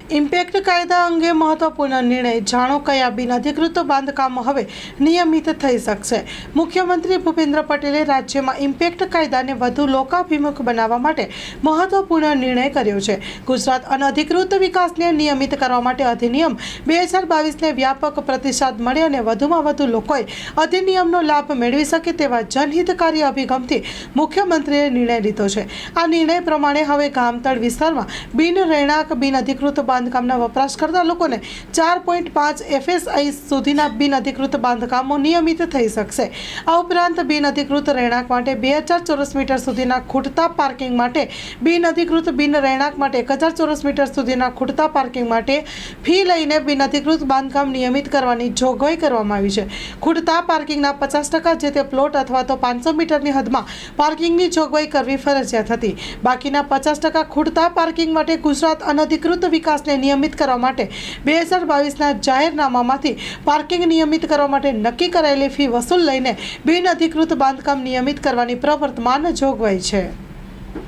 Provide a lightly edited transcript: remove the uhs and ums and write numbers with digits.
Impact કાયદા અંગે મહત્વપૂર્ણ નિર્ણય જાણો કયા બિનઅધિકૃત બાંધકામો હવે નિયમિત થઈ શકશે। મુખ્યમંત્રી ભૂપેન્દ્ર પટેલે રાજ્યમાં ઇમ્પેક્ટ કાયદાને વધુ લોકાભિમુખ બનાવવા માટે મહત્વપૂર્ણ નિર્ણય કર્યો છે। ગુજરાત અનધિકૃત વિકાસને નિયમિત કરવા માટે અધિનિયમ 2022ને વ્યાપક પ્રતિસાદ મળે અને વધુમાં વધુ લોકોએ અધિનિયમનો લાભ મેળવી શકે તેવા જનહિતકારી અભિગમથી મુખ્યમંત્રીએ નિર્ણય લીધો છે। આ નિર્ણય પ્રમાણે હવે ગામતળ વિસ્તારમાં બિનરેણાક બિનઅધિકૃત બાંધકામના વપરાશકર્તા લોકોને 4.5 FSI સુધીના બિનઅધિકૃત બાંધકામો નિયમિત થઈ શકશે। આ ઉપરાંત બિનઅધિકૃત રહેણાંક માટે 2000 ચોરસ મીટર સુધીના ખૂટતા પાર્કિંગ માટે બિનઅધિકૃત બિનરેણાંક માટે 1000 ચોરસ મીટર સુધીના ખૂટતા પાર્કિંગ માટે ફી લઈને બિનઅધિકૃત બાંધકામ નિયમિત કરવાની જોગવાઈ કરવામાં આવી છે। ખૂટતા પાર્કિંગના 50% જે તે પ્લોટ અથવા તો 500 મીટરની હદમાં પાર્કિંગની જોગવાઈ કરવી ફરજિયાત હતી। બાકીના 50% ખૂટતા પાર્કિંગ માટે ગુજરાત અનધિકૃત વિકાસને નિયમિત કરવા માટે 2022ના જાહેરનામામાંથી પાર્કિંગ નિયમિત કરવા માટે નક્કી કરાયેલી ફી વસૂલ લઈને બિનઅધિકૃત બાંધકામ નિયમિત કરવાની પ્રવર્તમાન જોગવાઈ છે।